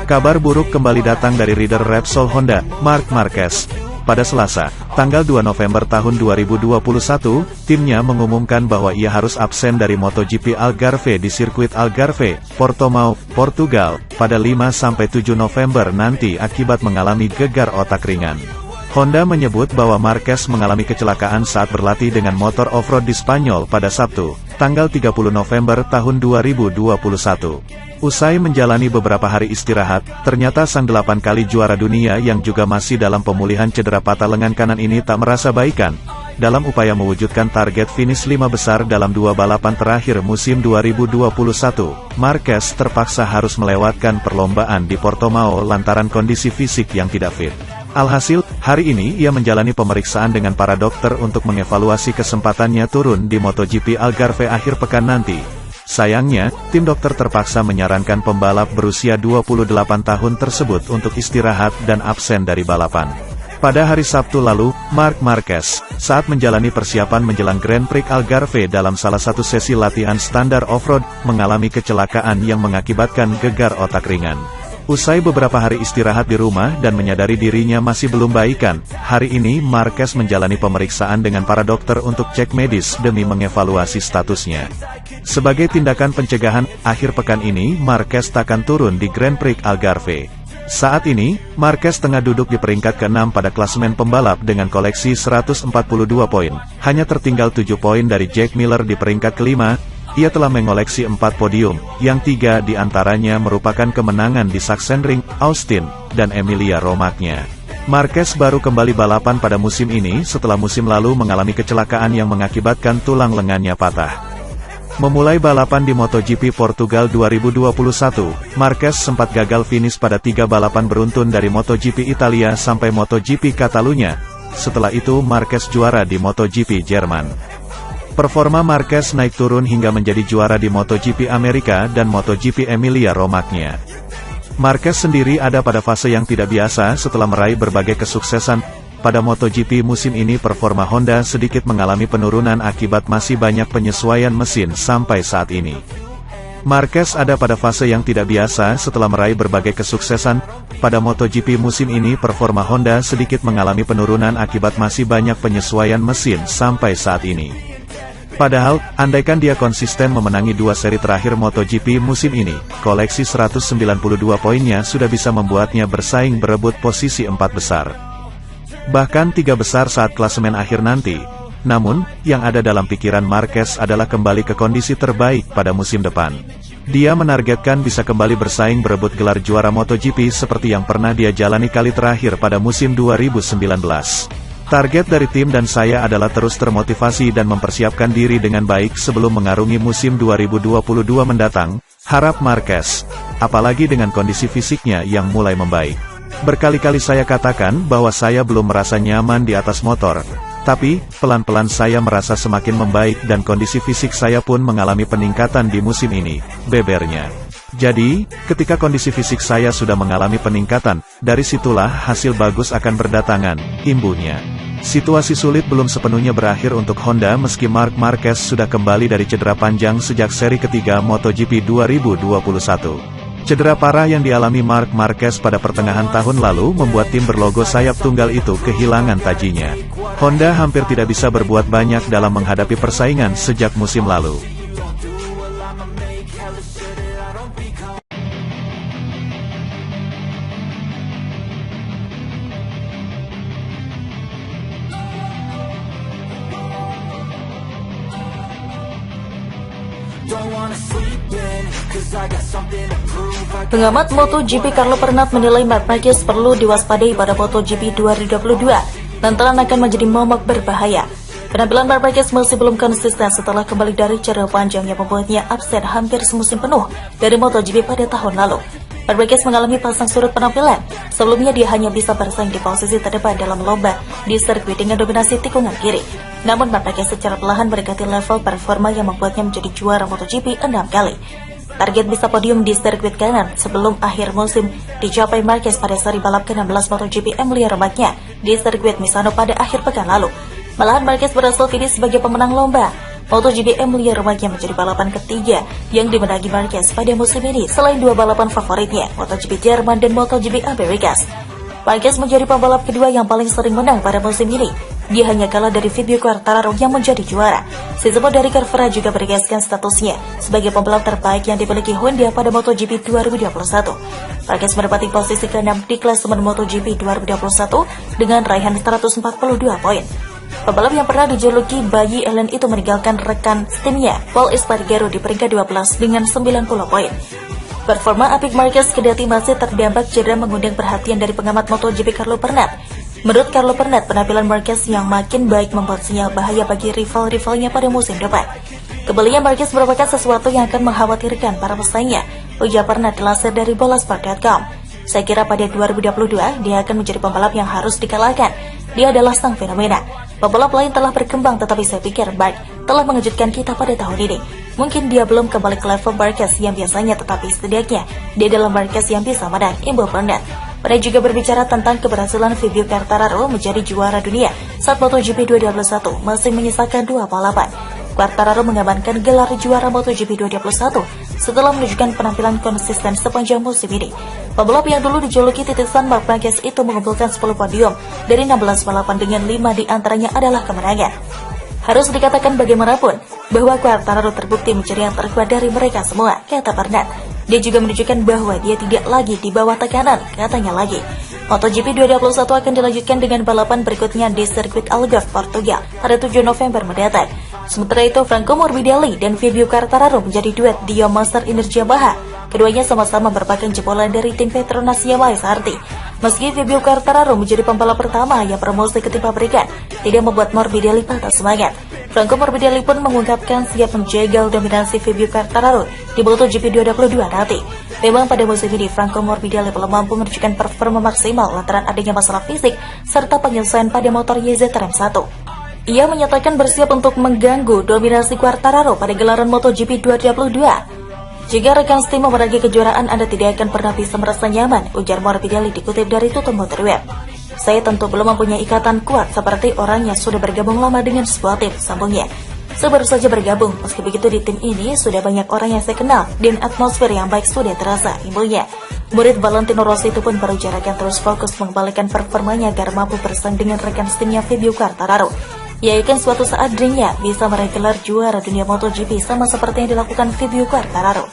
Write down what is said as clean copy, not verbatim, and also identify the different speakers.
Speaker 1: Kabar buruk kembali datang dari rider Repsol Honda, Marc Marquez. Pada Selasa, tanggal 2 November tahun 2021, timnya mengumumkan bahwa ia harus absen dari MotoGP Algarve di sirkuit Algarve, Portimao, Portugal, pada 5-7 November nanti akibat mengalami gegar otak ringan. Honda menyebut bahwa Marquez mengalami kecelakaan saat berlatih dengan motor off-road di Spanyol pada Sabtu, tanggal 30 November tahun 2021. Usai menjalani beberapa hari istirahat, ternyata sang 8 kali juara dunia yang juga masih dalam pemulihan cedera patah lengan kanan ini tak merasa baikan. Dalam upaya mewujudkan target finish 5 besar dalam 2 balapan terakhir musim 2021, Marquez terpaksa harus melewatkan perlombaan di Portimao lantaran kondisi fisik yang tidak fit. Alhasil, hari ini ia menjalani pemeriksaan dengan para dokter untuk mengevaluasi kesempatannya turun di MotoGP Algarve akhir pekan nanti. Sayangnya, tim dokter terpaksa menyarankan pembalap berusia 28 tahun tersebut untuk istirahat dan absen dari balapan. Pada hari Sabtu lalu, Marc Marquez, saat menjalani persiapan menjelang Grand Prix Algarve dalam salah satu sesi latihan standar off-road, mengalami kecelakaan yang mengakibatkan gegar otak ringan. Usai beberapa hari istirahat di rumah dan menyadari dirinya masih belum baikan, hari ini Marquez menjalani pemeriksaan dengan para dokter untuk cek medis demi mengevaluasi statusnya. Sebagai tindakan pencegahan, akhir pekan ini Marquez takkan turun di Grand Prix Algarve. Saat ini, Marquez tengah duduk di peringkat ke-6 pada klasemen pembalap dengan koleksi 142 poin. Hanya tertinggal 7 poin dari Jack Miller di peringkat ke-5. Ia telah mengoleksi 4 podium, yang 3 diantaranya merupakan kemenangan di Sachsenring, Austin, dan Emilia-Romagna. Marquez baru kembali balapan pada musim ini setelah musim lalu mengalami kecelakaan yang mengakibatkan tulang lengannya patah. Memulai balapan di MotoGP Portugal 2021, Marquez sempat gagal finish pada 3 balapan beruntun dari MotoGP Italia sampai MotoGP Catalunya. Setelah itu Marquez juara di MotoGP Jerman. Performa Marquez naik turun hingga menjadi juara di MotoGP Amerika dan MotoGP Emilia-Romagna. Marquez sendiri ada pada fase yang tidak biasa setelah meraih berbagai kesuksesan. Pada MotoGP musim ini performa Honda sedikit mengalami penurunan akibat masih banyak penyesuaian mesin sampai saat ini. Marquez ada pada fase yang tidak biasa setelah meraih berbagai kesuksesan. Pada MotoGP musim ini performa Honda sedikit mengalami penurunan akibat masih banyak penyesuaian mesin sampai saat ini. Padahal, andaikan dia konsisten memenangi 2 seri terakhir MotoGP musim ini, koleksi 192 poinnya sudah bisa membuatnya bersaing berebut posisi 4 besar. Bahkan 3 besar saat klasemen akhir nanti. Namun, yang ada dalam pikiran Marquez adalah kembali ke kondisi terbaik pada musim depan. Dia menargetkan bisa kembali bersaing berebut gelar juara MotoGP seperti yang pernah dia jalani kali terakhir pada musim 2019. Target dari tim dan saya adalah terus termotivasi dan mempersiapkan diri dengan baik sebelum mengarungi musim 2022 mendatang, harap Marquez. Apalagi dengan kondisi fisiknya yang mulai membaik. Berkali-kali saya katakan bahwa saya belum merasa nyaman di atas motor. Tapi, pelan-pelan saya merasa semakin membaik dan kondisi fisik saya pun mengalami peningkatan di musim ini, bebernya. Jadi, ketika kondisi fisik saya sudah mengalami peningkatan, dari situlah hasil bagus akan berdatangan, imbunya. Situasi sulit belum sepenuhnya berakhir untuk Honda meski Marc Marquez sudah kembali dari cedera panjang sejak seri ketiga MotoGP 2021. Cedera parah yang dialami Marc Marquez pada pertengahan tahun lalu membuat tim berlogo sayap tunggal itu kehilangan tajinya. Honda hampir tidak bisa berbuat banyak dalam menghadapi persaingan sejak musim lalu.
Speaker 2: Pengamat MotoGP Carlo Pernat menilai Marc Marquez perlu diwaspadai pada MotoGP 2022 lantaran akan menjadi momok berbahaya. Penampilan Marc Marquez masih belum konsisten setelah kembali dari cedera panjang yang membuatnya absen hampir semusim penuh dari MotoGP pada tahun lalu. Marc Marquez mengalami pasang surut penampilan. Sebelumnya dia hanya bisa bersaing di posisi terdepan dalam lomba di sirkuit dengan dominasi tikungan kiri. Namun Marc Marquez secara perlahan mendekati level performa yang membuatnya menjadi juara MotoGP 6 kali. Target bisa podium di sirkuit kanan sebelum akhir musim dicapai Marquez pada seri balap ke-16 MotoGP Emilia-Romagna di sirkuit Misano pada akhir pekan lalu. Malahan Marquez berhasil finish sebagai pemenang lomba. MotoGP Emilia Romagna menjadi balapan ketiga yang dimenangi Marquez pada musim ini selain dua balapan favoritnya, MotoGP Jerman dan MotoGP Amerikas. Marquez menjadi pembalap kedua yang paling sering menang pada musim ini. Dia hanya kalah dari Fabio Quartararo yang menjadi juara. Si sebut dari Carvera juga menegaskan statusnya sebagai pembalap terbaik yang dimiliki Honda pada MotoGP 2021. Marquez menempati posisi ke-6 di klasemen MotoGP 2021 dengan raihan 142 poin. Pembalap yang pernah dijuluki bayi Ellen itu meninggalkan rekan timnya, Paul Espargaro, di peringkat 12 dengan 90 poin. Performa apik Marquez kedati masih terdampak cedera mengundang perhatian dari pengamat MotoGP Carlo Pernat. Menurut Carlo Pernat, penampilan Marquez yang makin baik membuat sinyal bahaya bagi rival-rivalnya pada musim depan. Kembalinya Marquez merupakan sesuatu yang akan mengkhawatirkan para pesaingnya, ujar Pernat dilansir dari bolasport.com. Saya kira pada 2022 dia akan menjadi pembalap yang harus dikalahkan. Dia adalah sang fenomena. Pembalap lain telah berkembang, tetapi saya pikir Mark telah mengejutkan kita pada tahun ini. Mungkin dia belum kembali ke level Marquez yang biasanya, tetapi setidaknya dia adalah Marquez yang bisa menang, imbau Pernat. Pernat juga berbicara tentang keberhasilan Fabio Quartararo menjadi juara dunia saat MotoGP 2021 masih menyisakan dua balapan. Quartararo mengamankan gelar juara MotoGP 2021 setelah menunjukkan penampilan konsisten sepanjang musim ini. Pembalap yang dulu dijuluki titisan Marc Marquez itu mengumpulkan 10 podium dari 16 balapan dengan 5 diantaranya adalah kemenangan. Harus dikatakan bagaimanapun bahwa Quartararo terbukti menjadi yang terkuat dari mereka semua, kata Pernat. Dia juga menunjukkan bahwa dia tidak lagi di bawah tekanan, katanya lagi. MotoGP 2021 akan dilanjutkan dengan balapan berikutnya di sirkuit Algarve, Portugal pada 7 November mendatang. Sementara itu, Franco Morbidelli dan Fabio Quartararo menjadi duet di Monster Energy Yamaha. Keduanya sama-sama merupakan jebolan dari tim Petronas Yamaha SRT. Meski Fabio Quartararo menjadi pembalap pertama yang promosi ke tim pabrikan, tidak membuat Morbidelli patah semangat. Franco Morbidelli pun mengungkapkan siap menjegal dominasi Fabio Quartararo di MotoGP 2022 nanti. Memang pada musim ini Franco Morbidelli belum mampu menunjukkan performa maksimal lantaran adanya masalah fisik serta penyesuaian pada motor YZRM1. Ia menyatakan bersiap untuk mengganggu dominasi Quartararo pada gelaran MotoGP 2022. Jika rekan setim memenangi kejuaraan, Anda tidak akan pernah bisa merasa nyaman, ujar Morbidelli dikutip dari Tutun Motorweb. Saya tentu belum mempunyai ikatan kuat seperti orang yang sudah bergabung lama dengan sebuah tim, sambungnya. Saya baru saja bergabung, meski begitu di tim ini sudah banyak orang yang saya kenal dan atmosfer yang baik sudah terasa, imbunya. Murid Valentino Rossi itu pun berujar akan terus fokus mengembalikan performanya agar mampu bersaing dengan rekan setimnya Fabio Quartararo. Ia yakin suatu saat dirinya bisa meraih gelar juara dunia MotoGP sama seperti yang dilakukan Fabio Quartararo.